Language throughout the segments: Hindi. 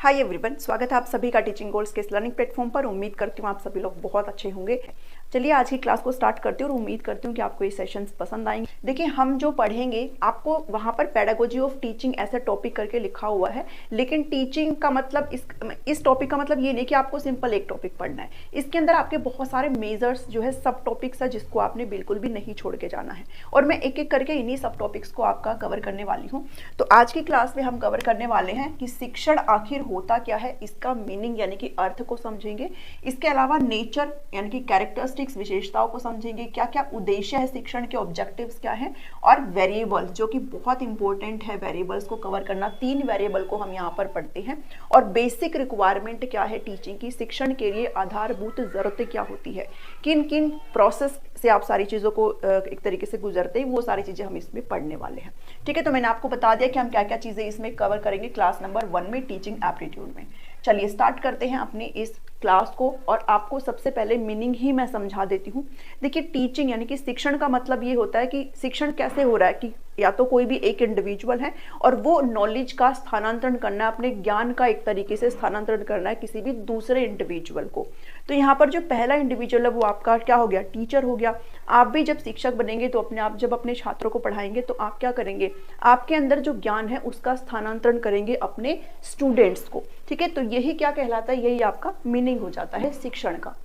हाय एवरीवन, स्वागत है आप सभी का टीचिंग गोल्स के इस लर्निंग प्लेटफॉर्म पर। उम्मीद करती हूँ आप सभी लोग बहुत अच्छे होंगे। चलिए आज की क्लास को स्टार्ट करती हूँ और उम्मीद करती हूँ कि आपको ये सेशंस पसंद आएंगे। देखिए, हम जो पढ़ेंगे आपको वहाँ पर पेडागोजी ऑफ टीचिंग ऐसा टॉपिक करके लिखा हुआ है, लेकिन टीचिंग का मतलब इस टॉपिक का मतलब ये नहीं कि आपको सिंपल एक टॉपिक पढ़ना है। इसके अंदर आपके बहुत सारे मेजर्स जो है सब टॉपिक्स है जिसको आपने बिल्कुल भी नहीं छोड़ के जाना है, और मैं एक एक करके इन्हीं सब टॉपिक्स को आपका कवर करने वाली हूँ। तो आज की क्लास में हम कवर करने वाले हैं कि शिक्षण आखिर होता क्या है, इसका मीनिंग यानी कि अर्थ को समझेंगे। इसके अलावा नेचर यानी कि कैरेक्टरिस्टिक्स, विशेषताओं को समझेंगे, क्या क्या उद्देश्य है शिक्षण के, ऑब्जेक्टिव्स क्या है, और वेरिएबल जो कि बहुत इंपॉर्टेंट है वेरिएबल्स को कवर करना। 3 वेरिएबल को हम यहाँ पर पढ़ते हैं। और बेसिक रिक्वायरमेंट क्या है टीचिंग की, शिक्षण के लिए आधारभूत जरूरतें क्या होती है, किन किन प्रोसेस से आप सारी चीज़ों को एक तरीके से गुजरते हैं, वो सारी चीज़ें हम इसमें पढ़ने वाले हैं। ठीक है, तो मैंने आपको बता दिया कि हम क्या क्या चीज़ें इसमें कवर करेंगे क्लास नंबर 1 में, टीचिंग एप्टीट्यूड में। चलिए स्टार्ट करते हैं अपनी इस क्लास को, और आपको सबसे पहले मीनिंग ही मैं समझा देती हूँ। देखिए, टीचिंग यानी कि शिक्षण का मतलब ये होता है कि शिक्षण कैसे हो रहा है कि या तो कोई भी एक इंडिविजुअल है और वो नॉलेज का स्थानांतरण करना है, अपने ज्ञान का एक तरीके से स्थानांतरण करना है किसी भी दूसरे इंडिविजुअल को। तो यहाँ पर जो पहला इंडिविजुअल है वो आपका क्या हो गया, टीचर हो गया। आप भी जब शिक्षक बनेंगे तो अपने आप जब अपने छात्रों को पढ़ाएंगे तो आप क्या करेंगे, आपके अंदर जो ज्ञान है उसका स्थानांतरण करेंगे अपने स्टूडेंट्स को। ठीक है, तो यही क्या कहलाता है, यही आपका मीनिंग हो जाता है शिक्षण का।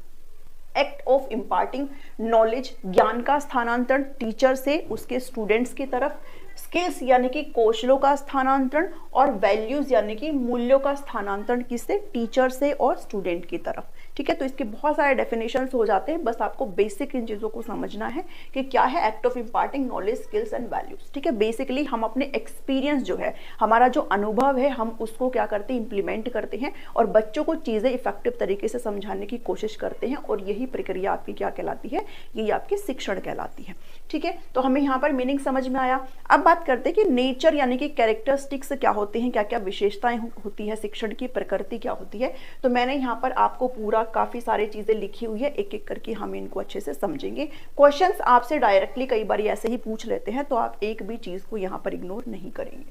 एक्ट ऑफ इम्पार्टिंग नॉलेज, ज्ञान का स्थानांतरण टीचर से उसके स्टूडेंट्स की तरफ, स्किल्स यानी कि कौशलों का स्थानांतरण, और वैल्यूज यानी कि मूल्यों का स्थानांतरण किससे, टीचर से और स्टूडेंट की तरफ। ठीक है, तो इसके बहुत सारे डेफिनेशंस हो जाते हैं, बस आपको बेसिक इन चीज़ों को समझना है कि क्या है act of imparting knowledge, skills and values. ठीक है, बेसिकली हम अपने एक्सपीरियंस जो है, हमारा जो अनुभव है, हम उसको क्या करते हैं, इंप्लीमेंट करते हैं और बच्चों को चीज़ें इफेक्टिव तरीके से समझाने की कोशिश करते हैं, और यही प्रक्रिया आपकी क्या कहलाती है, यही आपकी शिक्षण कहलाती है। ठीक है, तो हमें यहाँ पर मीनिंग समझ में आया। अब बात करते हैं कि नेचर यानी कि कैरेक्टरिस्टिक्स क्या होते हैं, क्या क्या विशेषताएं होती है, शिक्षण की प्रकृति क्या होती है। तो मैंने यहाँ पर आपको पूरा काफी सारी चीजें लिखी हुई है, एक एक करके हम इनको अच्छे से समझेंगे। क्वेश्चंस आपसे डायरेक्टली कई बार ऐसे ही पूछ लेते हैं, तो आप एक भी चीज को यहाँ पर इग्नोर नहीं करेंगे।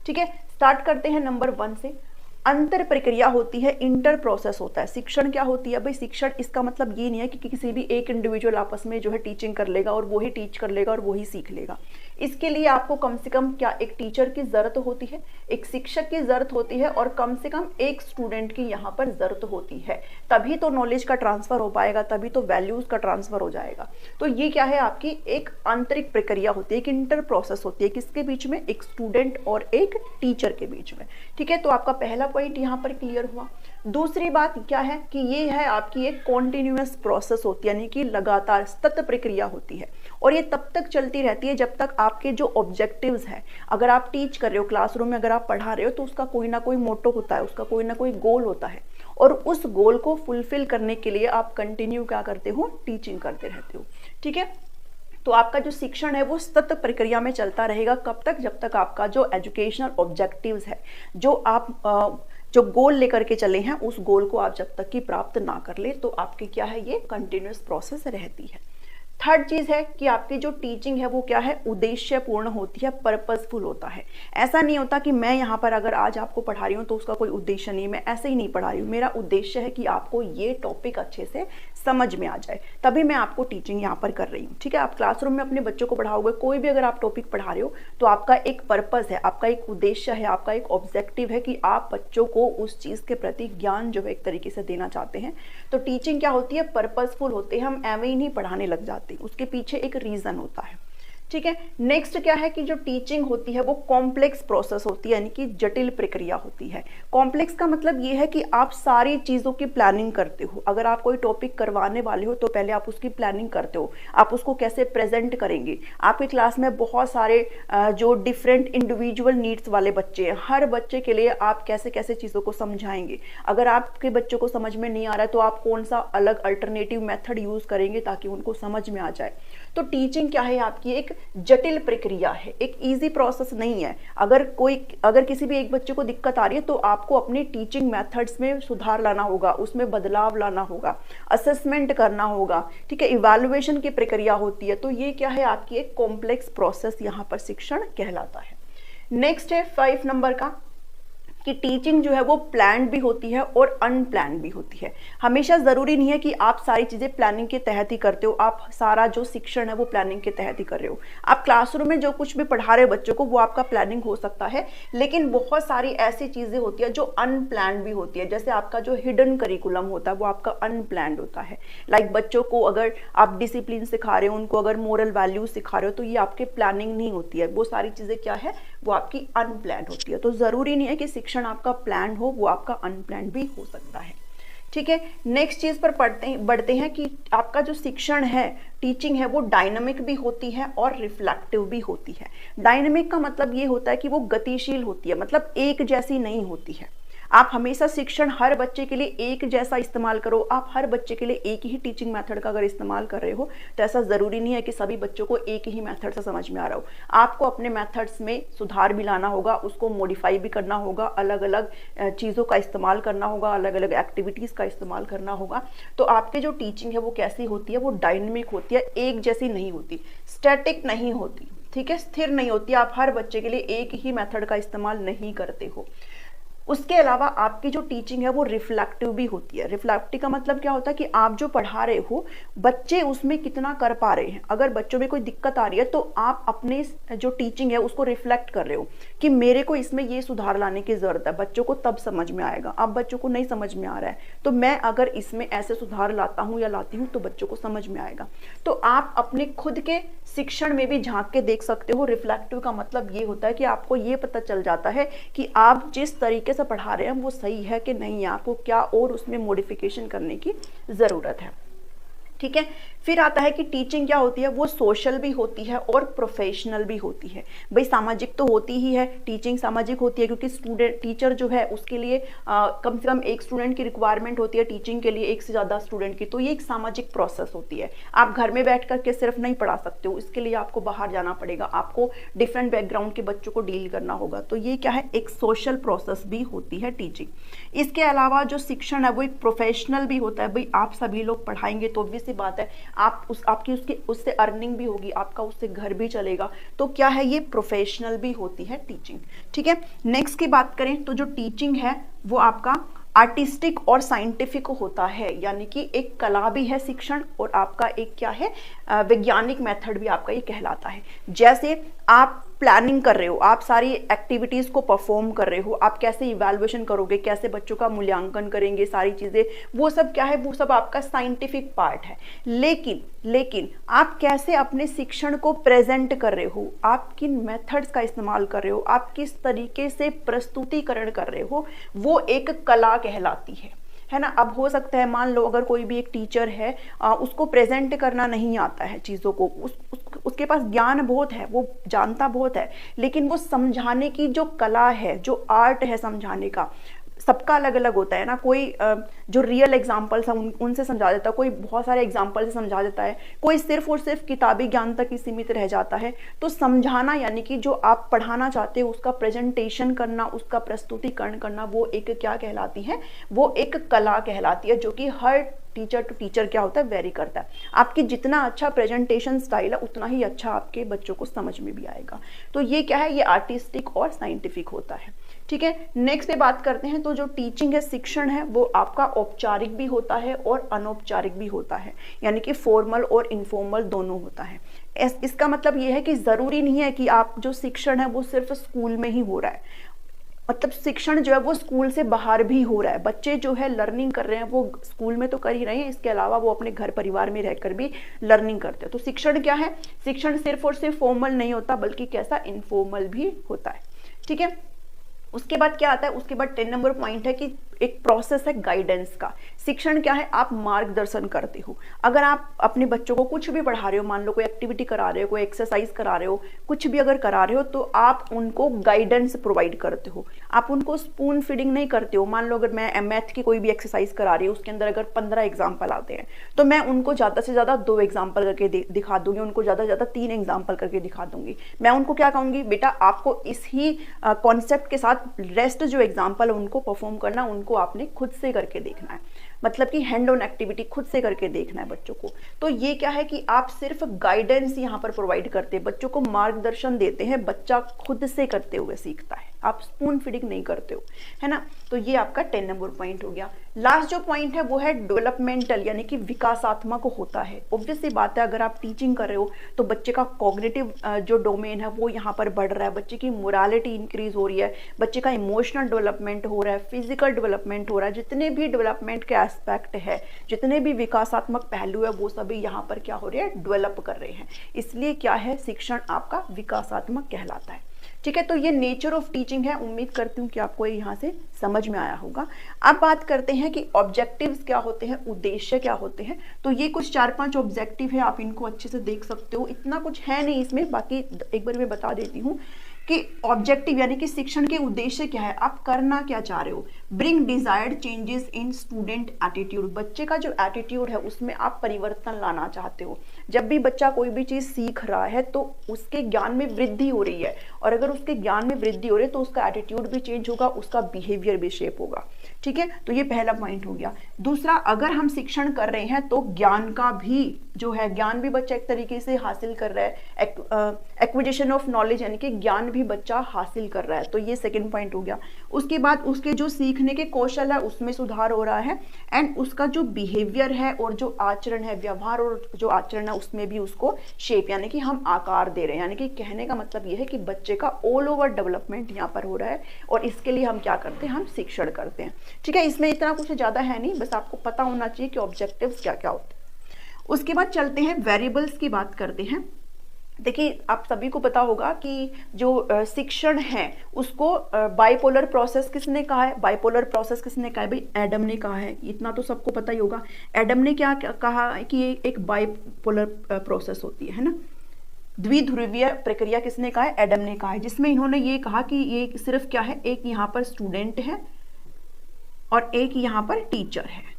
ठीक है, स्टार्ट करते हैं नंबर 1 से। अंतर प्रक्रिया होती है, इंटर प्रोसेस होता है। शिक्षण क्या होती है भाई, शिक्षण इसका मतलब ये नहीं है कि किसी भी एक इंडिविजुअल आपस में जो है टीचिंग कर लेगा और वही टीच कर लेगा और वही सीख लेगा। इसके लिए आपको कम से कम क्या, एक टीचर की जरूरत होती है, एक शिक्षक की जरूरत होती है, और कम से कम एक स्टूडेंट की यहाँ पर जरूरत होती है। तभी तो नॉलेज का ट्रांसफर हो पाएगा, तभी तो वैल्यूज का ट्रांसफर हो जाएगा। तो ये क्या है, आपकी एक आंतरिक प्रक्रिया होती है, एक इंटर प्रोसेस होती है, किसके बीच में, एक स्टूडेंट और एक टीचर के बीच में। ठीक है, तो आपका पहला पॉइंट यहाँ पर क्लियर हुआ। दूसरी बात क्या है कि ये है आपकी एक कॉन्टिन्यूअस प्रोसेस होती है, यानी कि लगातार सतत प्रक्रिया होती है, और ये तब तक चलती रहती है जब तक आपके जो ऑब्जेक्टिव्स हैं, अगर आप टीच कर रहे हो क्लासरूम में, अगर आप पढ़ा रहे हो तो उसका कोई ना कोई मोटो होता है, उसका कोई ना कोई गोल होता है, और उस गोल को फुलफिल करने के लिए आप कंटिन्यू क्या करते हो, टीचिंग करते रहते हो। ठीक है, तो आपका जो शिक्षण है वो सतत प्रक्रिया में चलता रहेगा। कब तक, जब तक आपका जो एजुकेशनल ऑब्जेक्टिव्स है, जो आप जो गोल लेकर के चले हैं, उस गोल को आप जब तक कि प्राप्त ना कर ले, तो आपकी क्या है, ये कंटिन्यूअस प्रोसेस रहती है। थर्ड चीज है कि आपकी जो टीचिंग है वो क्या है, उद्देश्यपूर्ण होती है, पर्पसफुल होता है। ऐसा नहीं होता कि मैं यहाँ पर अगर आज आपको पढ़ा रही हूँ तो उसका कोई उद्देश्य नहीं, मैं ऐसे ही नहीं पढ़ा रही हूँ। मेरा उद्देश्य है कि आपको ये टॉपिक अच्छे से समझ में आ जाए, तभी मैं आपको टीचिंग यहाँ पर कर रही हूँ। ठीक है, आप क्लासरूम में अपने बच्चों को पढ़ाओगे, कोई भी अगर आप टॉपिक पढ़ा रहे हो तो आपका एक पर्पस है, आपका एक उद्देश्य है, आपका एक ऑब्जेक्टिव है कि आप बच्चों को उस चीज के प्रति ज्ञान जो है एक तरीके से देना चाहते हैं। तो टीचिंग क्या होती है, पर्पसफुल होते हैं, हम एवं ही नहीं पढ़ाने लग जाते, उसके पीछे एक रीजन होता है। ठीक है, नेक्स्ट क्या है कि जो टीचिंग होती है वो कॉम्प्लेक्स प्रोसेस होती है, यानी कि जटिल प्रक्रिया होती है। कॉम्प्लेक्स का मतलब ये है कि आप सारी चीजों की प्लानिंग करते हो। अगर आप कोई टॉपिक करवाने वाले हो तो पहले आप उसकी प्लानिंग करते हो, आप उसको कैसे प्रेजेंट करेंगे। आपकी क्लास में बहुत सारे जो डिफरेंट इंडिविजुअल नीड्स वाले बच्चे हैं, हर बच्चे के लिए आप कैसे कैसे चीजों को समझाएंगे। अगर आपके बच्चों को समझ में नहीं आ रहा है तो आप कौन सा अलग अल्टरनेटिव मेथड यूज करेंगे ताकि उनको समझ में आ जाए। तो टीचिंग क्या है, आपकी एक जटिल प्रक्रिया है, एक इजी प्रोसेस नहीं है। अगर किसी भी एक बच्चे को दिक्कत आ रही है तो आपको अपनी टीचिंग मेथड्स में सुधार लाना होगा, उसमें बदलाव लाना होगा, असेसमेंट करना होगा। ठीक है, इवैल्यूएशन की प्रक्रिया होती है। तो ये क्या है, आपकी एक कॉम्प्लेक्स प्रोसेस यहाँ पर शिक्षण कहलाता है। नेक्स्ट है 5 नंबर का कि टीचिंग जो है वो प्लान्ड भी होती है और अनप्लान्ड भी होती है। हमेशा ज़रूरी नहीं है कि आप सारी चीज़ें प्लानिंग के तहत ही करते हो, आप सारा जो शिक्षण है वो प्लानिंग के तहत ही कर रहे हो। आप क्लासरूम में जो कुछ भी पढ़ा रहे हो बच्चों को वो आपका प्लानिंग हो सकता है, लेकिन बहुत सारी ऐसी चीज़ें होती है जो अनप्लान्ड भी होती है। जैसे आपका जो हिडन करिकुलम होता है वो आपका अनप्लान्ड होता है। लाइक बच्चों को अगर आप डिसिप्लिन सिखा रहे हो, उनको अगर मोरल वैल्यू सिखा रहे हो, तो ये आपके प्लानिंग नहीं होती है। वो सारी चीज़ें क्या है, वो आपकी अनप्लान्ड होती है। तो ज़रूरी नहीं है कि शिक्षण आपका प्लान हो, वो आपका अनप्लान्ड भी हो सकता है। ठीक है, नेक्स्ट चीज पर बढ़ते हैं कि आपका जो शिक्षण है, टीचिंग है, वो डायनामिक भी होती है और रिफ्लेक्टिव भी होती है। डायनामिक का मतलब ये होता है कि वो गतिशील होती है, मतलब एक जैसी नहीं होती है। आप हमेशा शिक्षण हर बच्चे के लिए एक जैसा इस्तेमाल करो, आप हर बच्चे के लिए एक ही टीचिंग मेथड का अगर इस्तेमाल कर रहे हो तो ऐसा ज़रूरी नहीं है कि सभी बच्चों को एक ही मेथड से समझ में आ रहा हो। आपको अपने मेथड्स में सुधार भी लाना होगा, उसको मॉडिफाई भी करना होगा, अलग अलग चीज़ों का इस्तेमाल करना होगा, अलग अलग एक्टिविटीज़ का इस्तेमाल करना होगा। तो आपकी जो टीचिंग है वो कैसी होती है, वो डायनेमिक होती है, एक जैसी नहीं होती, स्टैटिक नहीं होती। ठीक है, स्थिर नहीं होती। आप हर बच्चे के लिए एक ही मेथड का इस्तेमाल नहीं करते हो। उसके अलावा आपकी जो टीचिंग है वो रिफ्लेक्टिव भी होती है। रिफ्लेक्टिव का मतलब क्या होता है कि आप जो पढ़ा रहे हो बच्चे उसमें कितना कर पा रहे हैं। अगर बच्चों में कोई दिक्कत आ रही है तो आप अपने जो टीचिंग है उसको रिफ्लेक्ट कर रहे हो कि मेरे को इसमें ये सुधार लाने की जरूरत है, बच्चों को तब समझ में आएगा। अब बच्चों को नहीं समझ में आ रहा है तो मैं अगर इसमें ऐसे सुधार लाता हूँ या लाती हूँ तो बच्चों को समझ में आएगा। तो आप अपने खुद के शिक्षण में भी झांक के देख सकते हो। रिफ्लेक्टिव का मतलब ये होता है कि आपको ये पता चल जाता है कि आप जिस तरीके से पढ़ा रहे हैं वो सही है कि नहीं है, आपको क्या और उसमें मॉडिफिकेशन करने की जरूरत है। ठीक है, फिर आता है कि टीचिंग क्या होती है, वो सोशल भी होती है और प्रोफेशनल भी होती है। भाई सामाजिक तो होती ही है, टीचिंग सामाजिक होती है क्योंकि स्टूडेंट टीचर जो है उसके लिए कम से कम एक स्टूडेंट की रिक्वायरमेंट होती है, टीचिंग के लिए एक से ज़्यादा स्टूडेंट की। तो ये एक सामाजिक प्रोसेस होती है। आप घर में बैठ करके सिर्फ नहीं पढ़ा सकते हो, इसके लिए आपको बाहर जाना पड़ेगा, आपको डिफरेंट बैकग्राउंड के बच्चों को डील करना होगा। तो ये क्या है, एक सोशल प्रोसेस भी होती है टीचिंग। इसके अलावा जो शिक्षण है वो एक प्रोफेशनल भी होता है। भाई आप सभी लोग पढ़ाएंगे तो ऑब्वियस सी बात है आपकी उससे अर्निंग भी होगी, आपका उससे घर भी चलेगा। तो क्या है, ये प्रोफेशनल भी होती है टीचिंग। ठीक है, नेक्स्ट की बात करें तो जो टीचिंग है वो आपका आर्टिस्टिक और साइंटिफिक होता है, यानी कि एक कला भी है शिक्षण और आपका एक क्या है, वैज्ञानिक मेथड भी आपका ये कहलाता है। जैसे आप प्लानिंग कर रहे हो, आप सारी एक्टिविटीज़ को परफॉर्म कर रहे हो, आप कैसे इवैल्यूएशन करोगे, कैसे बच्चों का मूल्यांकन करेंगे, सारी चीज़ें, वो सब क्या है, वो सब आपका साइंटिफिक पार्ट है। लेकिन आप कैसे अपने शिक्षण को प्रेजेंट कर रहे हो, आप किन मेथड्स का इस्तेमाल कर रहे हो, आप किस तरीके से प्रस्तुतिकरण कर रहे हो, वो एक कला कहलाती है ना। अब हो सकता है मान लो अगर कोई भी एक टीचर है, उसको प्रेजेंट करना नहीं आता है चीज़ों को, उसके पास ज्ञान बहुत है, वो जानता बहुत है, लेकिन वो समझाने की जो कला है, जो आर्ट है समझाने का, सबका अलग अलग होता है ना। कोई जो रियल एग्जाम्पल्स हैं उनसे समझा देता है, कोई बहुत सारे एग्जाम्पल से समझा देता है, कोई सिर्फ और सिर्फ किताबी ज्ञान तक ही सीमित रह जाता है। तो समझाना यानी कि जो आप पढ़ाना चाहते हो उसका प्रेजेंटेशन करना, उसका प्रस्तुतिकरण करना, वो एक क्या कहलाती है, वो एक कला कहलाती है, जो कि हर टीचर टू टीचर क्या होता है, वेरी करता है। आपकी जितना अच्छा प्रेजेंटेशन स्टाइल है उतना ही अच्छा आपके बच्चों को समझ में भी आएगा। तो ये क्या है, ये आर्टिस्टिक और साइंटिफिक होता है। ठीक है, नेक्स्ट पे बात करते हैं। तो जो टीचिंग है, शिक्षण है, वो आपका औपचारिक भी होता है और अनौपचारिक भी होता है, यानी कि फॉर्मल और इनफॉर्मल दोनों होता है। इसका मतलब ये है कि ज़रूरी नहीं है कि आप जो शिक्षण है वो सिर्फ स्कूल में ही हो रहा है, मतलब शिक्षण जो है वो स्कूल से बाहर भी हो रहा है। बच्चे जो है लर्निंग कर रहे हैं वो स्कूल में तो कर ही रहे हैं, इसके अलावा वो अपने घर परिवार में रहकर भी लर्निंग करते हैं। तो शिक्षण क्या है, शिक्षण सिर्फ और सिर्फ फॉर्मल नहीं होता बल्कि कैसा, इनफॉर्मल भी होता है। ठीक है, उसके बाद क्या आता है, उसके बाद 10 नंबर पॉइंट है कि एक प्रोसेस है गाइडेंस का। शिक्षण क्या है, आप मार्गदर्शन करते हो। अगर आप अपने बच्चों को कुछ भी पढ़ा रहे हो, मान लो कोई एक्टिविटी करा रहे हो, कोई एक्सरसाइज करा रहे हो, कुछ भी अगर करा रहे हो, तो आप उनको गाइडेंस प्रोवाइड करते हो। आप उनको स्पून फीडिंग नहीं करते हो। मान लो अगर मैं मैथ की कोई भी एक्सरसाइज करा रही हूँ, उसके अंदर अगर 15 एग्जाम्पल आते हैं तो मैं उनको ज़्यादा से ज़्यादा 2 एग्जाम्पल करके दिखा दूंगी, उनको ज़्यादा से ज़्यादा 3 एग्जाम्पल करके दिखा दूंगी। मैं उनको क्या कहूँगी, बेटा आपको इसी कॉन्सेप्ट के साथ रेस्ट जो एग्जाम्पल है उनको परफॉर्म करना, उनको आपने खुद से करके देखना है, मतलब कि हैंड ऑन एक्टिविटी खुद से करके देखना है बच्चों को। तो ये क्या है कि आप सिर्फ गाइडेंस यहाँ पर प्रोवाइड करते हैं, बच्चों को मार्गदर्शन देते हैं, बच्चा खुद से करते हुए सीखता है। आप स्पून फीडिंग नहीं करते हो, है ना। तो ये आपका 10 नंबर पॉइंट हो गया। लास्ट जो पॉइंट है वो है डेवलपमेंटल, यानी कि विकासात्मक होता है। ऑब्वियस सी बात है, अगर आप टीचिंग कर रहे हो तो बच्चे का कॉग्निटिव जो डोमेन है वो यहाँ पर बढ़ रहा है, बच्चे की मोरालिटी इंक्रीज हो रही है, बच्चे का इमोशनल डेवलपमेंट हो रहा है, फिजिकल डेवलपमेंट हो रहा है, जितने भी डेवलपमेंट के एस्पेक्ट है, जितने भी विकासात्मक पहलू है वो सभी यहाँ पर क्या हो रहे हैं, डेवलप कर रहे हैं। इसलिए क्या है, शिक्षण आपका विकासात्मक कहलाता है। ठीक है, तो ये नेचर ऑफ टीचिंग है। उम्मीद करती हूँ कि आपको यहाँ से समझ में आया होगा। अब बात करते हैं कि ऑब्जेक्टिव्स क्या होते हैं, उद्देश्य क्या होते हैं। तो ये कुछ 4-5 ऑब्जेक्टिव है, आप इनको अच्छे से देख सकते हो। इतना कुछ है नहीं इसमें, बाकी एक बार मैं बता देती हूँ कि ऑब्जेक्टिव यानी कि शिक्षण के उद्देश्य क्या है, आप करना क्या चाह रहे हो। Bring desired changes in student attitude, बच्चे का जो एटीट्यूड है उसमें आप परिवर्तन लाना चाहते हो। जब भी बच्चा कोई भी चीज सीख रहा है तो उसके ज्ञान में वृद्धि हो रही है, और अगर उसके ज्ञान में वृद्धि हो रही है तो उसका एटीट्यूड भी चेंज होगा, उसका बिहेवियर भी शेप होगा। ठीक है, तो ये पहला पॉइंट हो गया। दूसरा, अगर हम शिक्षण कर रहे हैं तो ज्ञान का भी जो है, ज्ञान भी बच्चा एक तरीके से हासिल कर रहा है, एक्विजिशन ऑफ नॉलेज यानी कि ज्ञान भी बच्चा हासिल कर रहा है। तो ये सेकंड पॉइंट हो गया। उसके बाद उसके जो सीखने के कौशल है उसमें सुधार हो रहा है, एंड उसका जो बिहेवियर है और जो आचरण है, व्यवहार और जो आचरण है उसमें भी उसको शेप यानी कि हम आकार दे रहे हैं। यानी कि कहने का मतलब ये है कि बच्चे का ऑल ओवर डेवलपमेंट यहाँ पर हो रहा है, और इसके लिए हम क्या करते हैं, हम शिक्षण करते हैं। ठीक है, इसमें इतना कुछ ज़्यादा है नहीं, बस आपको पता होना चाहिए कि ऑब्जेक्टिव्स क्या क्या होते हैं। उसके बाद चलते हैं वेरिएबल्स की बात करते हैं। देखिए, आप सभी को पता होगा कि जो शिक्षण है उसको बाइपोलर प्रोसेस किसने कहा है, बाइपोलर प्रोसेस किसने कहा है, भाई एडम ने कहा है। इतना तो सबको पता ही होगा। एडम ने क्या कहा कि ये एक बाइपोलर प्रोसेस होती है ना। द्विध्रुवीय प्रक्रिया किसने कहा है, एडम ने कहा है, जिसमें इन्होंने ये कहा कि ये सिर्फ क्या है, एक यहाँ पर स्टूडेंट है और एक यहाँ पर टीचर है।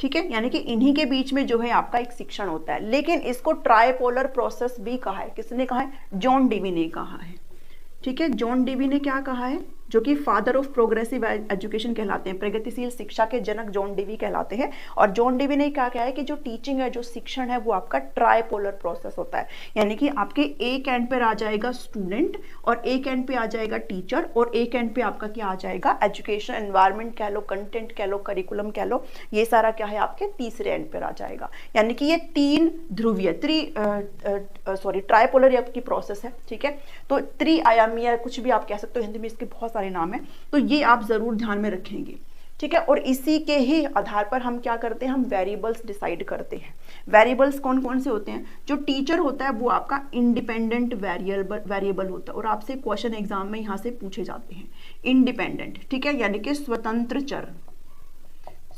ठीक है, यानी कि इन्हीं के बीच में जो है आपका एक शिक्षण होता है। लेकिन इसको ट्राइपोलर प्रोसेस भी कहा है। किसने कहा है, जॉन डेवी ने कहा है। ठीक है, जॉन डेवी ने क्या कहा है, जो कि फादर ऑफ प्रोग्रेसिव एजुकेशन कहलाते हैं, प्रगतिशील शिक्षा के जनक जॉन डेवी कहलाते हैं। और जॉन डेवी ने क्या कहा है कि जो टीचिंग है, जो शिक्षण है, वो आपका ट्राइपोलर प्रोसेस होता है। यानी कि आपके एक एंड पर आ जाएगा स्टूडेंट, और एक एंड पे आ जाएगा टीचर, और एक एंड पे आपका क्या आ जाएगा, एजुकेशन एनवायरनमेंट कह लो, कंटेंट कह लो, करिकुलम कह लो, ये सारा क्या है आपके तीसरे एंड पर आ जाएगा। यानी कि ये तीन ध्रुवीय ट्राइपोलर आपकी प्रोसेस है। ठीक है, तो त्रिआयामी कुछ भी आप कह सकते हो, हिंदी में इसके बहुत सारे नाम है, तो ये आप जरूर ध्यान में रखेंगे। ठीक है, और इसी के ही आधार पर हम क्या करते हैं, हम वेरिएबल्स डिसाइड करते हैं। वेरिएबल्स कौन कौन से होते हैं, जो टीचर होता है वो आपका इंडिपेंडेंट वेरिएबल होता है, और आपसे क्वेश्चन एग्जाम में यहाँ से पूछे जाते हैं। इंडिपेंडेंट, ठीक है, यानी कि स्वतंत्र चर।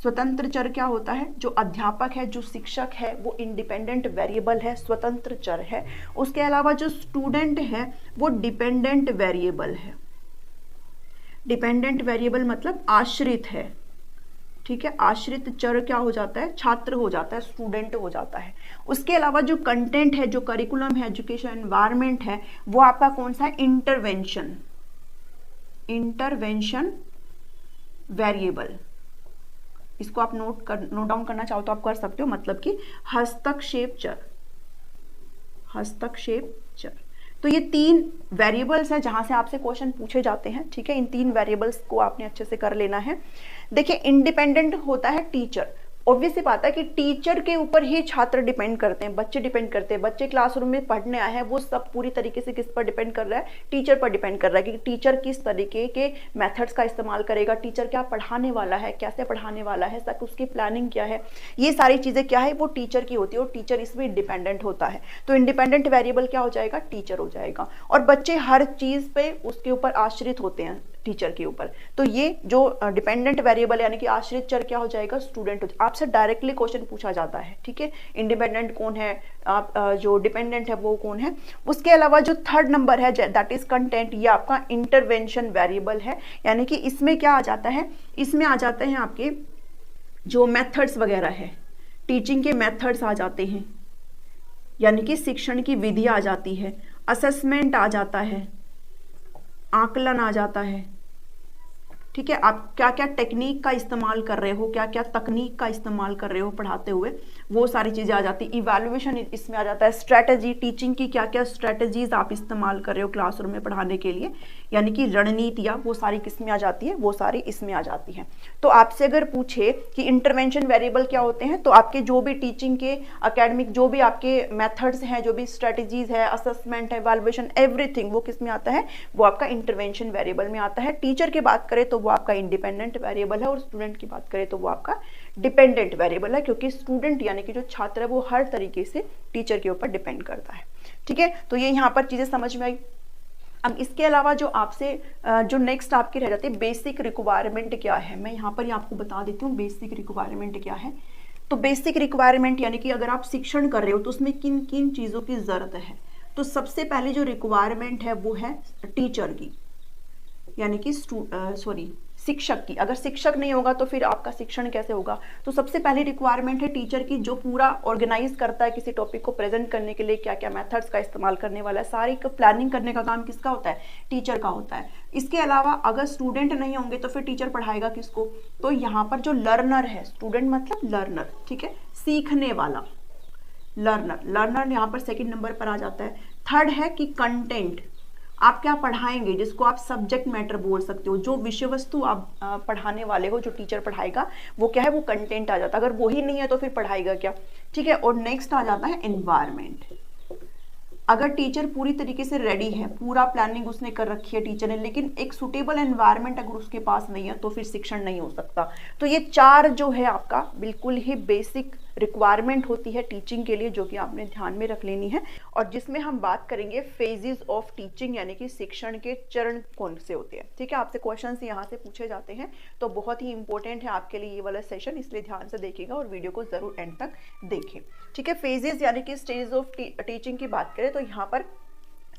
स्वतंत्र चर क्या होता है, जो अध्यापक है, जो शिक्षक है, वो इंडिपेंडेंट वेरिएबल है, स्वतंत्र चर है। उसके अलावा जो स्टूडेंट है वो डिपेंडेंट वेरिएबल है। डिपेंडेंट वेरिएबल मतलब आश्रित है। ठीक है, आश्रित चर क्या हो जाता है, छात्र हो जाता है, स्टूडेंट हो जाता है। उसके अलावा जो कंटेंट है, जो करिकुलम है, एजुकेशन एनवायरनमेंट है, वो आपका कौन सा है, इंटरवेंशन वेरिएबल। इसको आप नोट डाउन करना चाहो तो आप कर सकते हो, मतलब कि हस्तक्षेप चर। तो ये तीन वेरिएबल्स हैं जहां से आपसे क्वेश्चन पूछे जाते हैं। ठीक है, इन तीन वेरिएबल्स को आपने अच्छे से कर लेना है। देखिए, इंडिपेंडेंट होता है टीचर। ऑब्वियस सी बात है कि टीचर के ऊपर ही छात्र डिपेंड करते हैं, बच्चे डिपेंड करते हैं। बच्चे क्लासरूम में पढ़ने आए हैं, वो सब पूरी तरीके से किस पर डिपेंड कर रहा है, टीचर पर डिपेंड कर रहा है कि टीचर किस तरीके के मेथड्स का इस्तेमाल करेगा, टीचर क्या पढ़ाने वाला है, कैसे पढ़ाने वाला है, तक उसकी प्लानिंग क्या है, ये सारी चीजें क्या है वो टीचर की होती है, और टीचर इसमें डिपेंडेंट होता है। तो इंडिपेंडेंट वेरिएबल क्या हो जाएगा, टीचर हो जाएगा। और बच्चे हर चीज पे उसके ऊपर आश्रित होते हैं, टीचर के ऊपर। तो ये जो डिपेंडेंट वेरिएबल यानी कि आश्रित चर क्या हो जाएगा, स्टूडेंट। आपसे डायरेक्टली क्वेश्चन पूछा जाता है। ठीक है, इंडिपेंडेंट कौन है, आप जो डिपेंडेंट है वो कौन है। उसके अलावा जो थर्ड नंबर है, दैट इज कंटेंट, ये आपका इंटरवेंशन वेरिएबल है। यानी कि इसमें क्या आ जाता है, इसमें आ जाते हैं आपके जो मेथड्स वगैरह है, टीचिंग के मेथड्स आ जाते हैं, यानी कि शिक्षण की विधि आ जाती है, असेसमेंट आ जाता है, आकलन आ जाता है। ठीक ठीक है, आप क्या क्या टेक्निक का इस्तेमाल कर रहे हो, क्या क्या तकनीक का इस्तेमाल कर रहे हो पढ़ाते हुए, वो सारी चीज़ें आ जाती है। इवैल्यूएशन इसमें आ जाता है, स्ट्रैटेजी, टीचिंग की क्या क्या स्ट्रैटेजीज आप इस्तेमाल कर रहे हो क्लासरूम में पढ़ाने के लिए, यानी कि रणनीतियाँ, वो सारी किस में आ जाती है, वो सारी इसमें आ जाती हैं। तो आपसे अगर पूछे कि इंटरवेंशन वेरिएबल क्या होते हैं, तो आपके जो भी टीचिंग के एकेडमिक जो भी आपके मेथड्स हैं, जो भी स्ट्रैटेजीज है, असेसमेंट है, इवैल्यूएशन, एवरीथिंग, वो किस में आता है, वो आपका इंटरवेंशन वेरिएबल में आता है। टीचर की बात करें तो वो आपका इंडिपेंडेंट वेरिएबल है, और स्टूडेंट की बात करें तो वो आपका डिपेंडेंट वेरिएबल है, क्योंकि स्टूडेंट यानी कि जो छात्र है वो हर तरीके से टीचर के ऊपर डिपेंड करता है। ठीक है, तो ये यहाँ पर चीजें समझ में आई। अब इसके अलावा जो आपसे जो नेक्स्ट आपकी रह जाती है, बेसिक रिक्वायरमेंट क्या है, मैं यहाँ पर ही आपको बता देती हूँ बेसिक रिक्वायरमेंट क्या है। तो बेसिक रिक्वायरमेंट यानी कि अगर आप शिक्षण कर रहे हो तो उसमें किन किन चीज़ों की ज़रूरत है। तो सबसे पहले जो रिक्वायरमेंट है वो है टीचर की, यानी कि शिक्षक की। अगर शिक्षक नहीं होगा तो फिर आपका शिक्षण कैसे होगा। तो सबसे पहली रिक्वायरमेंट है टीचर की, जो पूरा ऑर्गेनाइज करता है किसी टॉपिक को प्रेजेंट करने के लिए, क्या क्या मेथड्स का इस्तेमाल करने वाला है, सारी प्लानिंग करने का काम किसका होता है, टीचर का होता है। इसके अलावा अगर स्टूडेंट नहीं होंगे तो फिर टीचर पढ़ाएगा किसको, तो यहाँ पर जो लर्नर है, स्टूडेंट मतलब लर्नर, ठीक है, सीखने वाला, लर्नर यहाँ पर सेकंड नंबर पर आ जाता है। थर्ड है कि कंटेंट, आप क्या पढ़ाएंगे, जिसको आप सब्जेक्ट मैटर बोल सकते हो, जो विषय वस्तु आप पढ़ाने वाले हो, जो टीचर पढ़ाएगा वो क्या है, वो कंटेंट आ जाता है। अगर वो ही नहीं है तो फिर पढ़ाएगा क्या। ठीक है, और नेक्स्ट आ जाता है एनवायरनमेंट। अगर टीचर पूरी तरीके से रेडी है, पूरा प्लानिंग उसने कर रखी है टीचर ने, लेकिन एक सुटेबल एनवायरनमेंट अगर उसके पास नहीं है तो फिर शिक्षण नहीं हो सकता। तो ये चार जो है आपका बिल्कुल ही बेसिक रिक्वायरमेंट होती है टीचिंग के लिए, जो कि आपने ध्यान में रख लेनी है। और जिसमें हम बात करेंगे फेजेस ऑफ टीचिंग, यानी कि शिक्षण के चरण कौन से होते हैं। ठीक है, आपसे क्वेश्चंस यहाँ से पूछे जाते हैं, तो बहुत ही इंपॉर्टेंट है आपके लिए ये वाला सेशन, इसलिए ध्यान से देखिएगा और वीडियो को जरूर एंड तक देखें। ठीक है, फेजेस यानी कि स्टेज ऑफ टीचिंग की बात करें तो यहाँ पर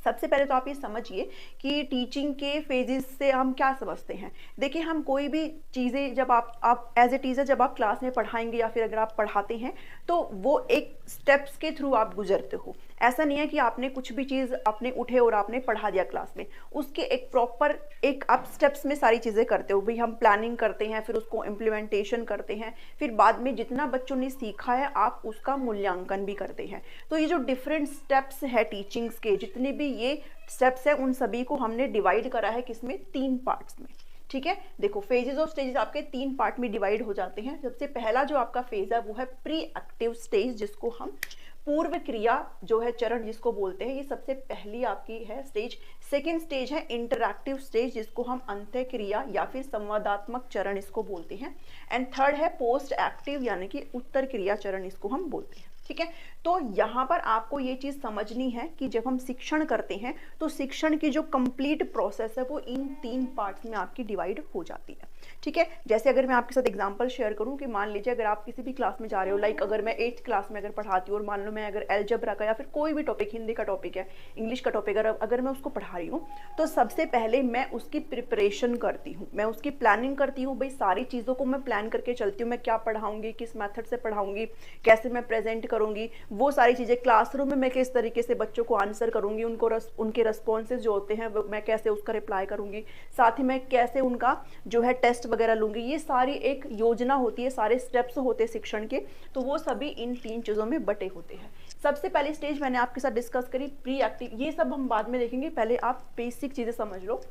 सबसे पहले तो आप ये समझिए कि टीचिंग के फेजेस से हम क्या समझते हैं। देखिए, हम कोई भी चीज़ें जब आप एज ए टीचर जब आप क्लास में पढ़ाएंगे या फिर अगर आप पढ़ाते हैं तो वो एक स्टेप्स के थ्रू आप गुजरते हो। ऐसा नहीं है कि आपने कुछ भी चीज़ अपने उठे और आपने पढ़ा दिया क्लास में, उसके एक प्रॉपर एक आप स्टेप्स में सारी चीज़ें करते हो। भाई हम प्लानिंग करते हैं, फिर उसको इम्प्लीमेंटेशन करते हैं, फिर बाद में जितना बच्चों ने सीखा है आप उसका मूल्यांकन भी करते हैं। तो ये जो डिफरेंट स्टेप्स है टीचिंग्स के, जितने भी ये स्टेप्स है उन सभी को हमने डिवाइड करा है किसमें, 3 पार्ट्स में। ठीक है, देखो फेजेस ऑफ स्टेजेस आपके 3 पार्ट में डिवाइड हो जाते हैं। सबसे पहला जो आपका फेज है वो है प्री एक्टिव स्टेज, जिसको हम पूर्व क्रिया जो है चरण जिसको बोलते हैं, ये सबसे पहली आपकी है स्टेज। सेकेंड स्टेज है इंटरैक्टिव स्टेज, जिसको हम अंत्य क्रिया या फिर संवादात्मक चरण इसको बोलते हैं। एंड थर्ड है पोस्ट एक्टिव यानी कि उत्तर क्रिया चरण इसको हम बोलते हैं। ठीक है, तो यहाँ पर आपको ये चीज़ समझनी है कि जब हम शिक्षण करते हैं तो शिक्षण की जो कंप्लीट प्रोसेस है वो इन 3 पार्ट्स में आपकी डिवाइड हो जाती है। ठीक है, जैसे अगर मैं आपके साथ एग्जांपल शेयर करूं कि मान लीजिए अगर आप किसी भी क्लास में जा रहे हो, लाइक अगर मैं 8th क्लास में अगर पढ़ाती हूँ और मान लो मैं अगर अलजेब्रा का या फिर कोई भी टॉपिक, हिंदी का टॉपिक है, इंग्लिश का टॉपिक अगर मैं उसको पढ़ा रही हूँ, तो सबसे पहले मैं उसकी प्रिपरेशन करती हूँ, मैं उसकी प्लानिंग करती हूँ। भाई सारी चीज़ों को मैं प्लान करके चलती हूँ, मैं क्या पढ़ाऊँगी, किस मैथड से पढ़ाऊँगी, कैसे मैं प्रेजेंट करूँगी, वो सारी चीज़ें क्लासरूम में मैं किस तरीके से बच्चों को आंसर करूँगी, उनके रिस्पॉन्सेज जो होते हैं मैं कैसे उसका रिप्लाई करूँगी, साथ ही मैं कैसे उनका जो है टेस्ट वगैरह लूँगी। ये सारी एक योजना होती है, सारे स्टेप्स होते हैं शिक्षण के, तो वो सभी इन 3 चीज़ों में बटे होते हैं। सबसे पहली स्टेज मैंने आपके साथ डिस्कस करी प्री एक्टिव, ये सब हम बाद में देखेंगे, पहले आप बेसिक चीज़ें समझ लो।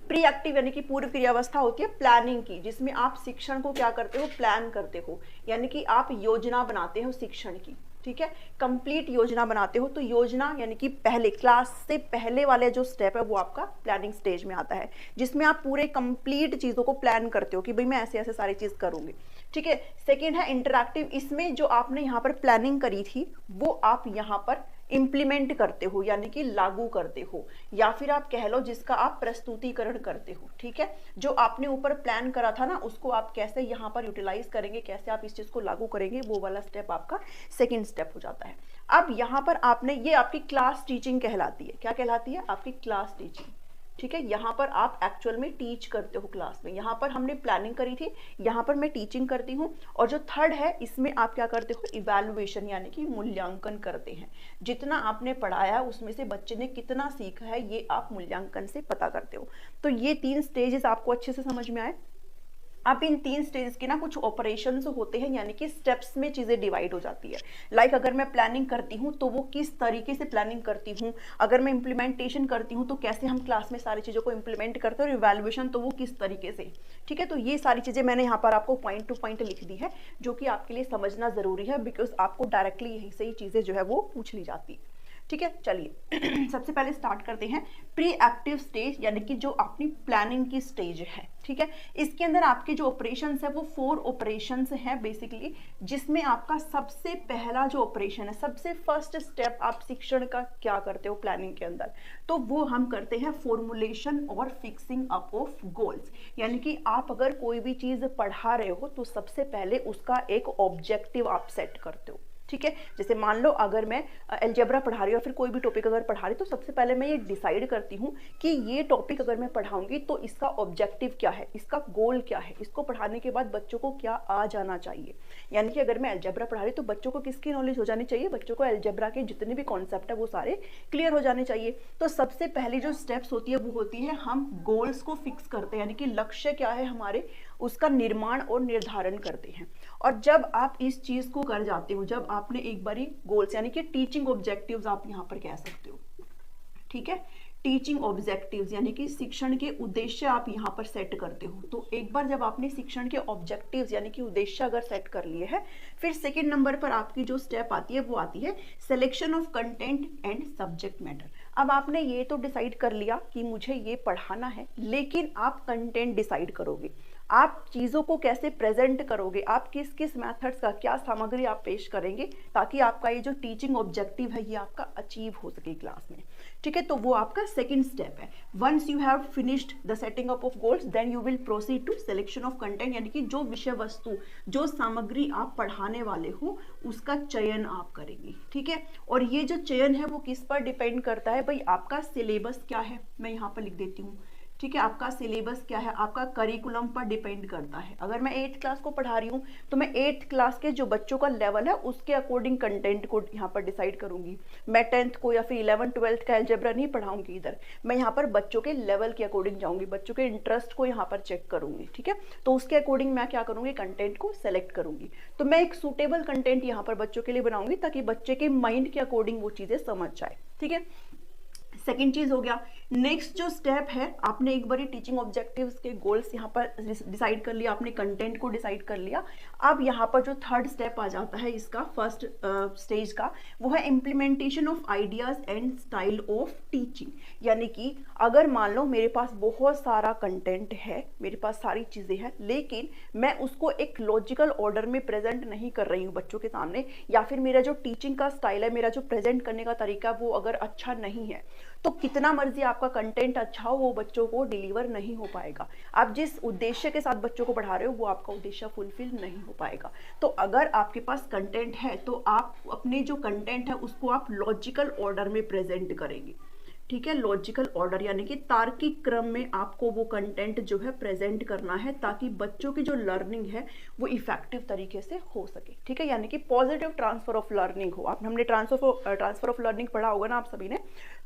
प्री एक्टिव यानी कि पूर्व क्रियावस्था होती है प्लानिंग की, जिसमें आप शिक्षण को क्या करते हो, प्लान करते हो, यानी कि आप योजना बनाते हो शिक्षण की। ठीक है, कंप्लीट योजना बनाते हो। तो योजना यानी कि पहले क्लास से पहले वाले जो स्टेप है वो आपका प्लानिंग स्टेज में आता है, जिसमें आप पूरे कंप्लीट चीज़ों को प्लान करते हो कि भाई मैं ऐसे ऐसे सारी चीज़ करूँगी। ठीक है, सेकेंड है इंटरैक्टिव, इसमें जो आपने यहाँ पर प्लानिंग करी थी वो आप यहाँ पर इम्प्लीमेंट करते हो, यानी कि लागू करते हो, या फिर आप कह लो जिसका आप प्रस्तुतिकरण करते हो। ठीक है, जो आपने ऊपर प्लान करा था ना उसको आप कैसे यहाँ पर यूटिलाइज करेंगे, कैसे आप इस चीज़ को लागू करेंगे, वो वाला स्टेप आपका सेकेंड स्टेप हो जाता है। अब यहाँ पर आपने, ये आपकी क्लास टीचिंग कहलाती है, क्या कहलाती है, आपकी क्लास टीचिंग। ठीक है, यहाँ पर आप एक्चुअल में टीच करते हो क्लास में, यहाँ पर हमने प्लानिंग करी थी, यहाँ पर मैं टीचिंग करती हूँ। और जो थर्ड है इसमें आप क्या करते हो, इवैल्यूएशन यानी कि मूल्यांकन करते हैं। जितना आपने पढ़ाया उसमें से बच्चे ने कितना सीखा है ये आप मूल्यांकन से पता करते हो। तो ये 3 स्टेजेस आपको अच्छे से समझ में आए। अब इन 3 स्टेज के ना कुछ ऑपरेशंस होते हैं, यानी कि स्टेप्स में चीजें डिवाइड हो जाती है। लाइक अगर मैं प्लानिंग करती हूँ तो वो किस तरीके से प्लानिंग करती हूँ, अगर मैं इंप्लीमेंटेशन करती हूँ तो कैसे हम क्लास में सारी चीजों को इंप्लीमेंट करते हैं, और इवैल्यूएशन तो वो किस तरीके से। ठीक है, तो ये सारी चीजें मैंने यहाँ पर आपको पॉइंट टू पॉइंट लिख दी है, जो कि आपके लिए समझना जरूरी है, बिकॉज आपको डायरेक्टली यहीं से ही चीजें जो है वो पूछ ली जाती है। ठीक है, चलिए सबसे पहले स्टार्ट करते हैं प्री एक्टिव स्टेज, यानी कि जो अपनी प्लानिंग की स्टेज है। ठीक है, इसके अंदर आपके जो ऑपरेशंस है वो 4 ऑपरेशंस हैं बेसिकली, जिसमें आपका सबसे पहला जो ऑपरेशन है, सबसे फर्स्ट स्टेप आप शिक्षण का क्या करते हो प्लानिंग के अंदर, तो वो हम करते हैं फॉर्मुलेशन और फिक्सिंग अप ऑफ गोल्स। यानी कि आप अगर कोई भी चीज पढ़ा रहे हो तो सबसे पहले उसका एक ऑब्जेक्टिव आप सेट करते हो। ठीक है, जैसे मान लो अगर मैं अलजेब्रा पढ़ा रही हूँ या फिर कोई भी टॉपिक अगर पढ़ा रही हूँ, तो सबसे पहले मैं ये डिसाइड करती हूँ कि ये टॉपिक अगर मैं पढ़ाऊंगी तो इसका ऑब्जेक्टिव क्या है, इसका गोल क्या है, इसको पढ़ाने के बाद बच्चों को क्या आ जाना चाहिए। यानी कि अगर मैं अलजेब्रा पढ़ा रही हूँ तो बच्चों को किसकी नॉलेज हो जानी चाहिए, बच्चों को अलजेब्रा के जितने भी कॉन्सेप्ट है वो सारे क्लियर हो जाने चाहिए। तो सबसे पहली जो स्टेप्स होती है वो होती है हम गोल्स को फिक्स करते हैं, यानी कि लक्ष्य क्या है हमारे, उसका निर्माण और निर्धारण करते हैं। और जब आप इस चीज को कर जाते हो, जब आपने एक बारी गोल्स यानी कि टीचिंग ऑब्जेक्टिव्स आप यहां पर कह सकते हो, ठीक है, टीचिंग ऑब्जेक्टिव्स यानी कि शिक्षण के उद्देश्य आप यहाँ पर सेट करते हो। तो एक बार जब आपने शिक्षण के ऑब्जेक्टिव्स यानी कि उद्देश्य अगर सेट कर लिए है, फिर सेकंड नंबर पर आपकी जो स्टेप आती है वो आती है selection of content and subject matter. अब आपने ये तो डिसाइड कर लिया कि मुझे ये पढ़ाना है, लेकिन आप कंटेंट डिसाइड करोगे, आप चीज़ों को कैसे प्रेजेंट करोगे, आप किस किस मेथड्स का क्या सामग्री आप पेश करेंगे, ताकि आपका ये जो टीचिंग ऑब्जेक्टिव है ये आपका अचीव हो सके क्लास में। ठीक है, तो वो आपका सेकंड स्टेप है। Once you have finished the setting up of goals, then you will proceed to selection of content, यानी कि जो विषय वस्तु, जो सामग्री आप पढ़ाने वाले हो उसका चयन आप करेंगे। ठीक है, और ये जो चयन है वो किस पर डिपेंड करता है, भाई आपका सिलेबस क्या है, मैं यहाँ पर लिख देती हूँ। ठीक है, आपका सिलेबस क्या है, आपका करिकुलम पर डिपेंड करता है। अगर मैं 8th क्लास को पढ़ा रही हूँ तो मैं 8th क्लास के जो बच्चों का लेवल है उसके अकॉर्डिंग कंटेंट को यहाँ पर डिसाइड करूंगी। मैं 10th को या फिर 11th 12th का अलजेब्रा नहीं पढ़ाऊंगी इधर, मैं यहाँ पर बच्चों के लेवल के अकॉर्डिंग जाऊंगी, बच्चों के इंटरेस्ट को यहाँ पर चेक करूंगी। ठीक है, तो उसके अकॉर्डिंग मैं क्या करूंगी, कंटेंट को सेलेक्ट करूंगी। तो मैं एक सूटेबल कंटेंट यहाँ पर बच्चों के लिए बनाऊंगी ताकि बच्चे के माइंड के अकॉर्डिंग वो चीजें समझ जाए। ठीक है, सेकेंड चीज हो गया। नेक्स्ट जो स्टेप है, आपने एक बारी टीचिंग ऑब्जेक्टिव्स के गोल्स यहाँ पर डिसाइड कर लिया, आपने कंटेंट को डिसाइड कर लिया। अब यहाँ पर जो थर्ड स्टेप आ जाता है इसका फर्स्ट स्टेज का, वो है implementation of ideas and style of teaching. यानी कि अगर मान लो मेरे पास बहुत सारा कंटेंट है, मेरे पास सारी चीजें हैं, लेकिन मैं उसको एक लॉजिकल ऑर्डर में प्रेजेंट नहीं कर रही हूँ बच्चों के सामने, या फिर मेरा जो टीचिंग का स्टाइल है, मेरा जो प्रेजेंट करने का तरीका वो अगर अच्छा नहीं है, तो कितना मर्जी आपका कंटेंट अच्छा हो वो बच्चों को डिलीवर नहीं हो पाएगा। आप जिस उद्देश्य के साथ बच्चों को पढ़ा रहे हो वो आपका उद्देश्य फुलफिल नहीं हो पाएगा। तो अगर आपके पास कंटेंट है तो आप अपने जो कंटेंट है उसको आप लॉजिकल ऑर्डर में प्रेजेंट करेंगे। ठीक है, लॉजिकल ऑर्डर यानी कि तार्किक क्रम में आपको वो कंटेंट जो है प्रेजेंट करना है, ताकि बच्चों की जो लर्निंग है वो इफेक्टिव तरीके से हो सके। ठीक है, यानी कि पॉजिटिव ट्रांसफर ऑफ लर्निंग हो। हमने ट्रांसफर ऑफ लर्निंग पढ़ा होगा ना आप सभी ने,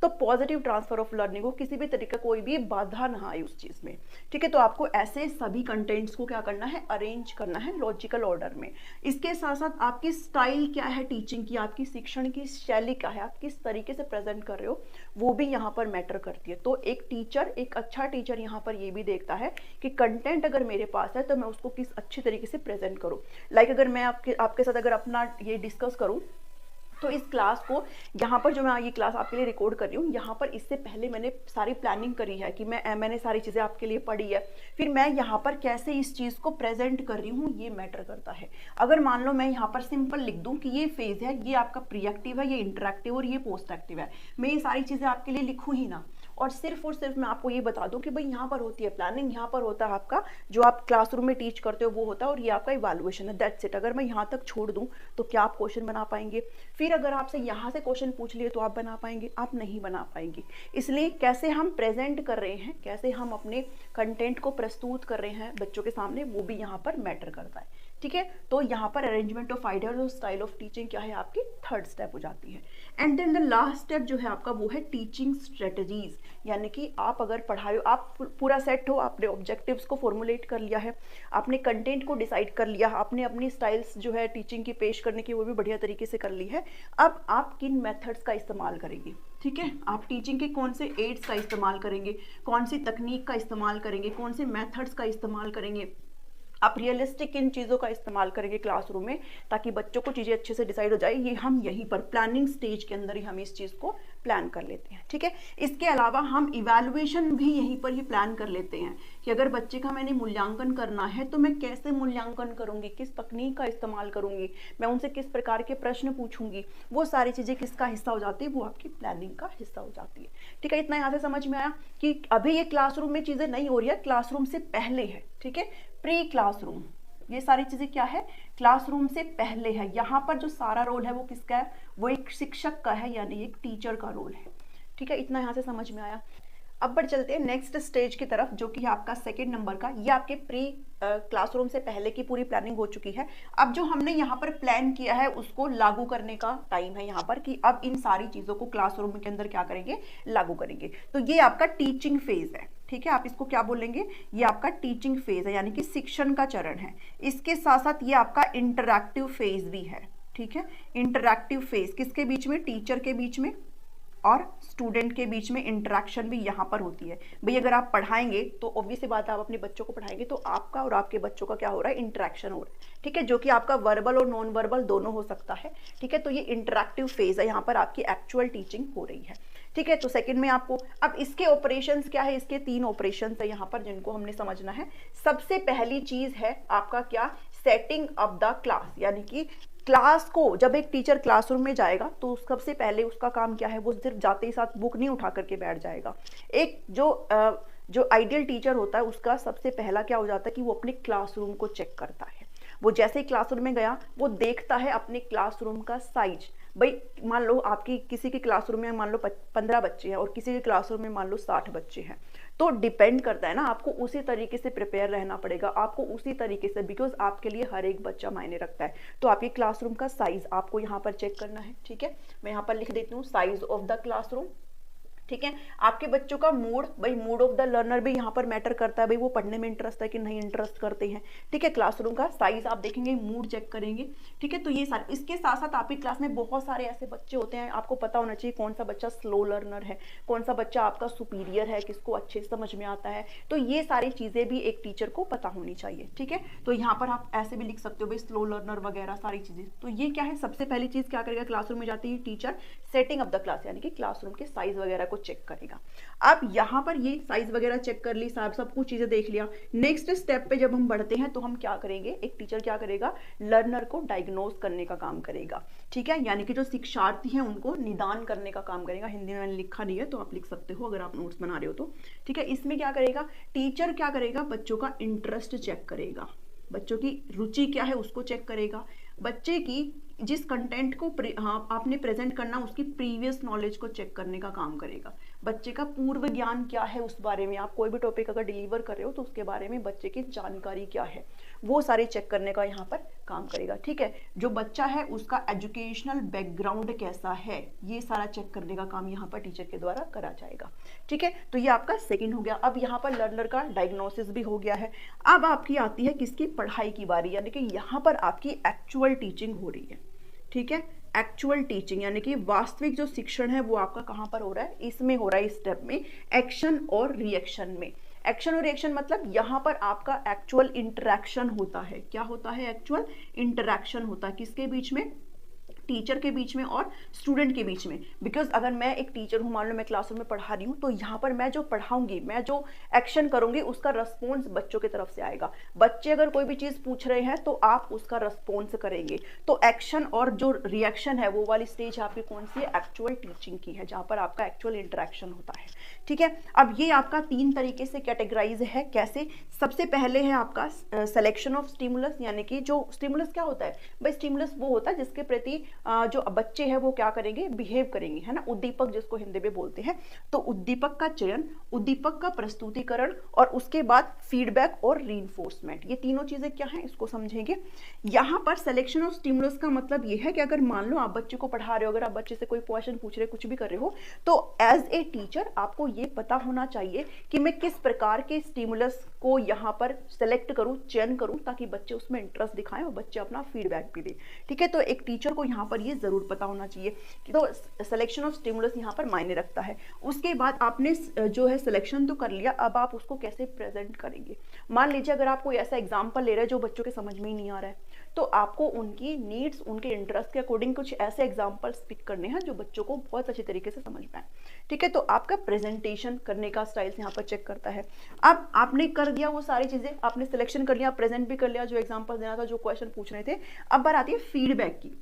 तो पॉजिटिव ट्रांसफर ऑफ लर्निंग हो, किसी भी तरीके कोई भी बाधा ना आए उस चीज में। ठीक है, तो आपको ऐसे सभी कंटेंट्स को क्या करना है, अरेंज करना है लॉजिकल ऑर्डर में। इसके साथ साथ आपकी स्टाइल क्या है टीचिंग की, आपकी शिक्षण की शैली क्या है, आप किस तरीके से प्रेजेंट कर रहे हो, वो भी यहाँ पर मैटर करती है। तो एक टीचर, एक अच्छा टीचर यहाँ पर ये भी देखता है कि कंटेंट अगर मेरे पास है तो मैं उसको किस अच्छी तरीके से प्रेजेंट करूँ। लाइक अगर मैं आपके साथ अगर अपना ये डिस्कस करूँ, तो इस क्लास को यहाँ पर जो मैं ये क्लास आपके लिए रिकॉर्ड कर रही हूँ, यहाँ पर इससे पहले मैंने सारी प्लानिंग करी है कि मैंने सारी चीज़ें आपके लिए पढ़ी है, फिर मैं यहाँ पर कैसे इस चीज़ को प्रेजेंट कर रही हूँ ये मैटर करता है। अगर मान लो मैं यहाँ पर सिंपल लिख दूँ कि ये फेज है, ये आपका प्री एक्टिव है, ये इंटरएक्टिव और ये पोस्ट एक्टिव है, मैं ये सारी चीज़ें आपके लिए लिखूँ ही ना, और सिर्फ मैं आपको ये बता दूं कि भाई यहाँ पर होती है प्लानिंग, यहाँ पर होता है आपका जो आप क्लासरूम में टीच करते हो वो होता है, और ये आपका इवैल्यूएशन है, दैट्स इट। अगर मैं यहाँ तक छोड़ दूं तो क्या आप क्वेश्चन बना पाएंगे? फिर अगर आपसे यहाँ से क्वेश्चन पूछ लिए तो आप बना पाएंगे? आप नहीं बना पाएंगे। इसलिए कैसे हम प्रेजेंट कर रहे हैं, कैसे हम अपने कंटेंट को प्रस्तुत कर रहे हैं बच्चों के सामने, वो भी यहाँ पर मैटर करता है। ठीक है, तो यहाँ पर अरेंजमेंट ऑफ आइडियाज और स्टाइल ऑफ टीचिंग क्या है, आपकी थर्ड स्टेप हो जाती है। And then the last step जो है आपका वो है टीचिंग स्ट्रेटजीज, यानी कि आप अगर पढ़ा रहे हो, आप पूरा सेट हो, आपने ऑब्जेक्टिव्स को फॉर्मुलेट कर लिया है, आपने कंटेंट को डिसाइड कर लिया, आपने अपनी स्टाइल्स जो है टीचिंग की पेश करने की वो भी बढ़िया तरीके से कर ली है। अब आप किन मेथड्स का इस्तेमाल करेंगे? ठीक है, आप टीचिंग के कौन से एड्स का इस्तेमाल करेंगे, कौन सी तकनीक का इस्तेमाल करेंगे, कौन से मेथड्स का इस्तेमाल करेंगे, आप रियलिस्टिक इन चीज़ों का इस्तेमाल करेंगे क्लासरूम में, ताकि बच्चों को चीज़ें अच्छे से डिसाइड हो जाए। ये हम यहीं पर प्लानिंग स्टेज के अंदर ही हम इस चीज़ को प्लान कर लेते हैं। ठीक है, इसके अलावा हम इवैल्यूएशन भी यहीं पर ही प्लान कर लेते हैं कि अगर बच्चे का मैंने मूल्यांकन करना है तो मैं कैसे मूल्यांकन करूंगी, किस तकनीक का इस्तेमाल करूंगी, मैं उनसे किस प्रकार के प्रश्न पूछूंगी, वो सारी चीज़ें किसका हिस्सा हो जाती है, वो आपकी प्लानिंग का हिस्सा हो जाती है। ठीक है, इतना यहाँ से समझ में आया कि अभी ये क्लासरूम में चीज़ें नहीं हो रही है, क्लासरूम से पहले है। ठीक है, प्री क्लासरूम, ये सारी चीजें क्या है, क्लासरूम से पहले है। यहाँ पर जो सारा रोल है वो किसका है, वो एक शिक्षक का है, यानी एक टीचर का रोल है। ठीक है, इतना यहाँ से समझ में आया। अब बढ़ चलते हैं नेक्स्ट स्टेज की तरफ, जो कि आपका सेकंड नंबर का, ये आपके प्री क्लासरूम से पहले की पूरी प्लानिंग हो चुकी है। अब जो हमने यहाँ पर प्लान किया है उसको लागू करने का टाइम है यहाँ पर, कि अब इन सारी चीजों को क्लासरूम के अंदर क्या करेंगे, लागू करेंगे। तो ये आपका टीचिंग फेज है। ठीक है, आप इसको क्या बोलेंगे, ये आपका टीचिंग फेज है, यानी कि शिक्षण का चरण है। इसके साथ साथ ये आपका इंटरैक्टिव फेज भी है। ठीक है, इंटरैक्टिव फेज किसके बीच में, टीचर के बीच में और स्टूडेंट के बीच में इंटरेक्शन भी यहाँ पर होती है। भाई अगर आप पढ़ाएंगे तो ऑब्वियस सी बात है, आप अपने बच्चों को पढ़ाएंगे तो आपका और आपके बच्चों का क्या हो रहा है, इंटरेक्शन हो रहा है। ठीक है, जो कि आपका वर्बल और नॉन वर्बल दोनों हो सकता है। ठीक है, तो ये इंटरैक्टिव फेज है, यहाँ पर आपकी एक्चुअल टीचिंग हो रही है। ठीक है, तो सेकंड में आपको अब इसके ऑपरेशंस क्या है, इसके 3 ऑपरेशंस है यहाँ पर जिनको हमने समझना है। सबसे पहली चीज है आपका क्या, सेटिंग अप द क्लास, यानी कि क्लास को जब एक टीचर क्लासरूम में जाएगा तो सबसे पहले उसका काम क्या है, वो सिर्फ जाते ही साथ बुक नहीं उठा करके बैठ जाएगा। एक जो आइडियल टीचर होता है उसका सबसे पहला क्या हो जाता है कि वो अपने क्लासरूम को चेक करता है। वो जैसे ही क्लासरूम में गया वो देखता है अपने क्लासरूम का साइज। भाई मान लो आपकी किसी के क्लासरूम में मान लो 15 बच्चे हैं और किसी के क्लासरूम में मान लो 60 बच्चे हैं, तो डिपेंड करता है ना, आपको उसी तरीके से प्रिपेयर रहना पड़ेगा, आपको उसी तरीके से, बिकॉज आपके लिए हर एक बच्चा मायने रखता है। तो आपके क्लासरूम का साइज आपको यहाँ पर चेक करना है। ठीक है, मैं यहाँ पर लिख देती हूँ साइज ऑफ द क्लासरूम। ठीक है, आपके बच्चों का मूड, भाई मूड ऑफ द लर्नर भी यहाँ पर मैटर करता है, भाई वो पढ़ने में इंटरेस्ट है कि नहीं इंटरेस्ट करते हैं। ठीक है, क्लासरूम का साइज आप देखेंगे, मूड चेक करेंगे। ठीक है, तो ये सारे, इसके साथ साथ आपकी क्लास में बहुत सारे ऐसे बच्चे होते हैं, आपको पता होना चाहिए कौन सा बच्चा स्लो लर्नर है, कौन सा बच्चा आपका सुपीरियर है, किसको अच्छे से समझ में आता है। तो ये सारी चीजें भी एक टीचर को पता होनी चाहिए। ठीक है, तो यहाँ पर आप ऐसे भी लिख सकते हो भाई स्लो लर्नर वगैरह सारी चीजें। तो ये क्या है, सबसे पहली चीज क्या करेगा क्लासरूम में जाती है teacher, setting up the class, यानी कि क्लासरूम के साइज वगैरह को चेक करेगा। अब यहाँ पर ये साइज वगैरह चेक कर ली, सब कुछ चीजें देख लिया। नेक्स्ट स्टेप पे जब हम बढ़ते हैं तो हम क्या करेंगे, एक टीचर क्या करेगा, लर्नर को डायग्नोज करने का काम करेगा। ठीक है, यानी कि जो शिक्षार्थी हैं उनको निदान करने का काम करेगा। हिंदी में मैंने लिखा नहीं है तो आप लिख सकते हो अगर आप नोट्स बना रहे हो तो। ठीक है, इसमें क्या करेगा टीचर, क्या करेगा, बच्चों का इंटरेस्ट चेक करेगा, बच्चों की रुचि क्या है उसको चेक करेगा, बच्चे की जिस कंटेंट को आपने प्रेजेंट करना उसकी प्रीवियस नॉलेज को चेक करने का काम करेगा, बच्चे का पूर्व ज्ञान क्या है उस बारे में, आप कोई भी टॉपिक अगर डिलीवर कर रहे हो तो उसके बारे में बच्चे की जानकारी क्या है वो सारे चेक करने का यहाँ पर काम करेगा। ठीक है, जो बच्चा है उसका एजुकेशनल बैकग्राउंड कैसा है, ये सारा चेक करने का काम यहाँ पर टीचर के द्वारा करा जाएगा। ठीक है, तो ये आपका सेकंड हो गया। अब यहाँ पर लर्नर का डायग्नोसिस भी हो गया है। अब आपकी आती है किसकी, पढ़ाई की बारी, यानी कि यहाँ पर आपकी एक्चुअल टीचिंग हो रही है। ठीक है, एक्चुअल टीचिंग यानी कि वास्तविक जो शिक्षण है वो आपका कहाँ पर हो रहा है, इसमें हो रहा है, इस स्टेप में, एक्शन और रिएक्शन में। एक्शन और रिएक्शन मतलब यहाँ पर आपका एक्चुअल इंटरेक्शन होता है। क्या होता है, एक्चुअल इंटरेक्शन होता है किसके बीच में, टीचर के बीच में और स्टूडेंट के बीच में। बिकॉज अगर मैं एक टीचर हूँ, मान लो मैं क्लासरूम में पढ़ा रही हूँ, तो यहाँ पर मैं जो पढ़ाऊंगी, मैं जो एक्शन करूंगी, उसका रिस्पॉन्स बच्चों की तरफ से आएगा। बच्चे अगर कोई भी चीज़ पूछ रहे हैं तो आप उसका रिस्पॉन्स करेंगे। तो एक्शन और जो रिएक्शन है वो वाली स्टेज आपकी कौन सी है? एक्चुअल टीचिंग की है, जहाँ पर आपका एक्चुअल इंटरेक्शन होता है। ठीक है, अब ये आपका 3 तरीके से कैटेगराइज है। कैसे? सबसे पहले है आपका सिलेक्शन ऑफ स्टिमुलस, यानी कि जो स्टिमुलस क्या होता है भाई? स्टिमुलस वो होता है जिसके प्रति जो बच्चे हैं वो क्या करेंगे? बिहेव करेंगे, है ना, उद्दीपक जिसको हिंदी में बोलते हैं। तो उद्दीपक का चयन, उद्दीपक का प्रस्तुतिकरण और उसके बाद फीडबैक और रीइंफोर्समेंट, ये तीनों चीजें क्या हैं इसको समझेंगे। यहाँ पर सिलेक्शन ऑफ स्टिमुलस का मतलब ये है कि अगर मान लो आप बच्चे को पढ़ा रहे हो, अगर आप बच्चे से कोई क्वेश्चन पूछ रहे, कुछ भी कर रहे हो, तो एज ए टीचर आपको ये पता होना चाहिए कि मैं किस प्रकार के स्टिमुलस को यहाँ पर सेलेक्ट करूँ, चयन करूँ, ताकि बच्चे उसमें इंटरेस्ट दिखाएं और बच्चे अपना फीडबैक भी दें। ठीक है, तो एक टीचर को यहाँ पर ये जरूर पता होना चाहिए कि तो सिलेक्शन ऑफ स्टिमुलस यहाँ पर मायने रखता है। उसके बाद आपने जो है सिलेक्शन तो कर लिया, अब आप उसको कैसे प्रेजेंट करेंगे। मान लीजिए अगर आप कोई ऐसा एग्जाम्पल ले रहे हैं जो बच्चों के समझ में ही नहीं आ रहा है, तो आपको उनकी नीड्स, उनके इंटरेस्ट के अकॉर्डिंग कुछ ऐसे एग्जाम्पल्स पिक करने हैं जो बच्चों को बहुत अच्छी तरीके से समझ में आए। ठीक है, तो आपका प्रेजेंटेशन करने का स्टाइल यहाँ पर चेक करता है। अब आपने कर दिया वो सारी चीजें, आपने सिलेक्शन कर लिया, प्रेजेंट भी कर लिया, जो एग्जाम्पल देना था, जो क्वेश्चन पूछ रहे थे। अब बात आती है फीडबैक की।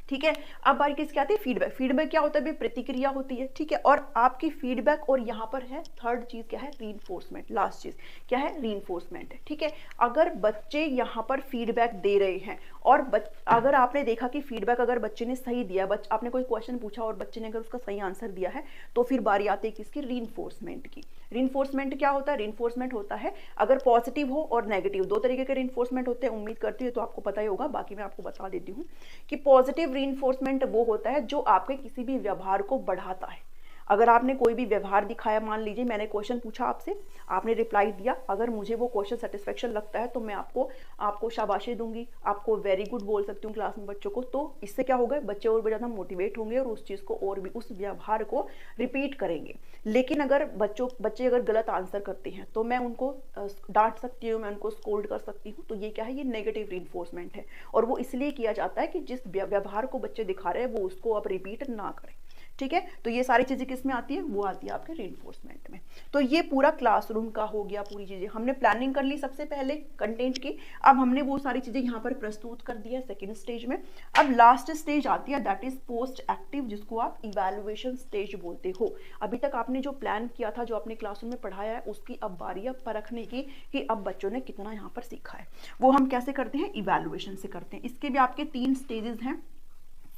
ठीक है, अब बारी किसकी आती है? फीडबैक। फीडबैक क्या होता है? प्रतिक्रिया होती है। ठीक है, और आपकी फीडबैक, और यहाँ पर है थर्ड चीज क्या है? रीइंफोर्समेंट। लास्ट चीज क्या है? रीइंफोर्समेंट है। ठीक है, अगर बच्चे यहाँ पर फीडबैक दे रहे हैं और अगर आपने देखा कि फीडबैक अगर बच्चे ने सही दिया, आपने कोई क्वेश्चन पूछा और बच्चे ने अगर उसका सही आंसर दिया है, तो फिर बारी आती है किसकी? रीइंफोर्समेंट की। रीइंफोर्समेंट क्या होता है? रीइंफोर्समेंट होता है अगर पॉजिटिव हो और नेगेटिव, दो तरीके के रीइंफोर्समेंट होते हैं। उम्मीद करती हूँ तो आपको पता ही होगा, बाकी मैं आपको बता देती हूँ कि पॉजिटिव रीइंफोर्समेंट वो होता है जो आपके किसी भी व्यवहार को बढ़ाता है। अगर आपने कोई भी व्यवहार दिखाया, मान लीजिए मैंने क्वेश्चन पूछा आपसे, आपने रिप्लाई दिया, अगर मुझे वो क्वेश्चन सेटिस्फेक्शन लगता है तो मैं आपको शाबाशी दूंगी, आपको वेरी गुड बोल सकती हूँ क्लास में बच्चों को। तो इससे क्या होगा? बच्चे और भी ज़्यादा मोटिवेट होंगे और उस चीज़ को और भी, उस व्यवहार को रिपीट करेंगे। लेकिन अगर बच्चे अगर गलत आंसर करते हैं तो मैं उनको डांट सकती हूँ, मैं उनको स्कोल्ड कर सकती हूँ। तो ये क्या है? ये नेगेटिव रीइंफोर्समेंट है, और वो इसलिए किया जाता है कि जिस व्यवहार को बच्चे दिखा रहे हैं वो उसको अब रिपीट ना करें। ठीक है, तो ये सारी चीजें किस में आती है? वो आती है आपके रीइंफोर्समेंट में। तो ये पूरा क्लासरूम का हो गया, पूरी चीजें हमने प्लानिंग कर ली सबसे पहले कंटेंट की। अब हमने वो सारी चीजें यहाँ पर प्रस्तुत कर दी है सेकेंड स्टेज में। अब लास्ट स्टेज आती है, दैट इज पोस्ट एक्टिव, जिसको आप इवैल्यूएशन स्टेज बोलते हो। अभी तक आपने जो प्लान किया था, जो आपने क्लासरूम में पढ़ाया है, उसकी अब बारी है परखने की कि अब बच्चों ने कितना यहाँ पर सीखा है। वो हम कैसे करते हैं? इवैल्यूएशन से करते हैं। इसके भी आपके 3 स्टेजेस हैं।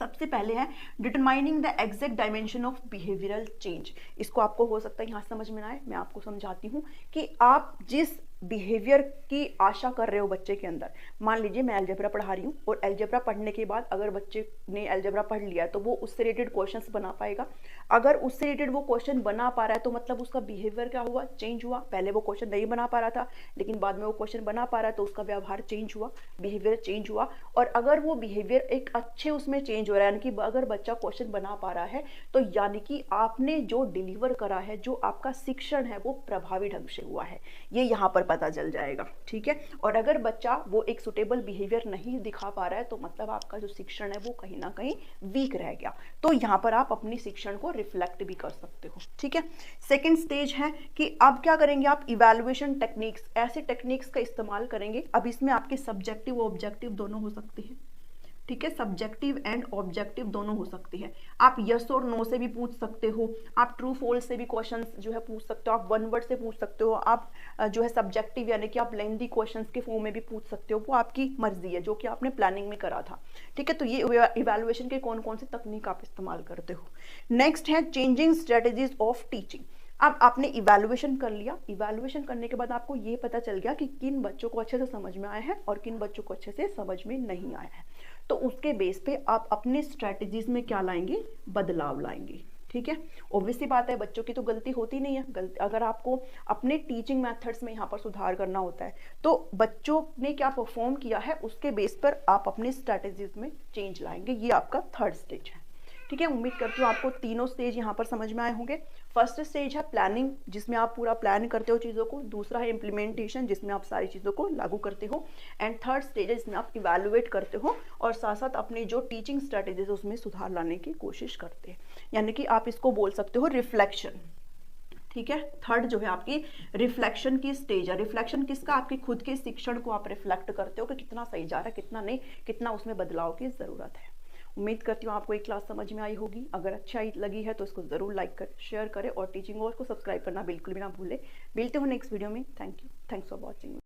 सबसे पहले है determining the exact dimension of behavioural change. इसको आपको हो सकता है यहाँ समझ में आए, मैं आपको समझाती हूँ कि आप जिस बिहेवियर की आशा कर रहे हो बच्चे के अंदर, मान लीजिए मैं अलजेब्रा पढ़ा रही हूँ और अलजेब्रा पढ़ने के बाद अगर बच्चे ने अलजेब्रा पढ़ लिया तो वो उससे रिलेटेड क्वेश्चंस बना पाएगा। अगर उससे रिलेटेड वो क्वेश्चन बना पा रहा है तो मतलब उसका बिहेवियर क्या हुआ? चेंज हुआ। पहले वो क्वेश्चन नहीं बना पा रहा था, लेकिन बाद में वो क्वेश्चन बना पा रहा है तो उसका व्यवहार चेंज हुआ, बिहेवियर चेंज हुआ। और अगर वो बिहेवियर एक अच्छे उसमें चेंज हो रहा है, यानी कि अगर बच्चा क्वेश्चन बना पा रहा है, तो यानी कि आपने जो डिलीवर करा है, जो आपका शिक्षण है, वो प्रभावी ढंग से हुआ है, ये यहाँ पर पता चल जाएगा। ठीक है, और अगर बच्चा वो एक सुटेबल बिहेवियर नहीं दिखा पा रहा है तो मतलब आपका जो शिक्षण है वो कहीं ना कहीं वीक रह गया। तो यहाँ पर आप अपनी शिक्षण को रिफ्लेक्ट भी कर सकते हो। ठीक है, सेकंड स्टेज है कि अब क्या करेंगे आप? इवैल्यूएशन टेक्निक्स, ऐसे टेक्निक्स का इस्तेमाल करेंगे। अब इसमें आपके सब्जेक्टिव और ऑब्जेक्टिव दोनों हो सकते हैं। ठीक है, सब्जेक्टिव एंड ऑब्जेक्टिव दोनों हो सकते हैं। आप यस और नो से भी पूछ सकते हो, आप ट्रू फॉल्स से भी क्वेश्चंस जो है पूछ सकते हो, आप वन वर्ड से पूछ सकते हो, आप जो है सब्जेक्टिव यानी कि आप लेंथी क्वेश्चंस के फॉर्म में भी पूछ सकते हो। वो आपकी मर्जी है, जो कि आपने प्लानिंग में करा था। ठीक है, तो ये इवैल्यूएशन के कौन कौन से तकनीक आप इस्तेमाल करते हो। नेक्स्ट है चेंजिंग स्ट्रेटेजीज ऑफ टीचिंग। अब आपने इवैल्यूएशन कर लिया, इवैल्यूएशन करने के बाद आपको ये पता चल गया कि किन बच्चों को अच्छे से समझ में आया है और किन बच्चों को अच्छे से समझ में नहीं आया है। तो उसके बेस पे आप अपने स्ट्रेटजीज में क्या लाएंगे? बदलाव लाएंगे। ठीक है, ऑब्वियसली बात है, बच्चों की तो गलती होती नहीं है। अगर आपको अपने टीचिंग मेथड्स में यहाँ पर सुधार करना होता है तो बच्चों ने क्या परफॉर्म किया है उसके बेस पर आप अपने स्ट्रेटजीज में चेंज लाएंगे। ये आपका थर्ड स्टेज है। ठीक है, उम्मीद करती हूँ आपको तीनों स्टेज यहाँ पर समझ में आए होंगे। फर्स्ट स्टेज है प्लानिंग, जिसमें आप पूरा प्लान करते हो चीज़ों को। दूसरा है इम्प्लीमेंटेशन, जिसमें आप सारी चीज़ों को लागू करते हो। एंड थर्ड स्टेज है जिसमें आप इवैल्यूएट करते हो और साथ साथ अपनी जो टीचिंग स्ट्रेटेजीज है उसमें सुधार लाने की कोशिश करते हैं, यानी कि आप इसको बोल सकते हो रिफ्लेक्शन। ठीक है, थर्ड जो है आपकी रिफ्लेक्शन की स्टेज है। रिफ्लेक्शन किसका? आपके खुद के शिक्षण को आप रिफ्लेक्ट करते हो कि कितना सही जा रहा है, कितना नहीं, कितना उसमें बदलाव की ज़रूरत है। उम्मीद करती हूँ आपको एक क्लास समझ में आई होगी। अगर अच्छी लगी है तो इसको ज़रूर लाइक कर, शेयर करें और टीचिंग और को सब्सक्राइब करना बिल्कुल भी ना भूलें। मिलते हो नेक्स्ट वीडियो में। Thank you, thanks for watching.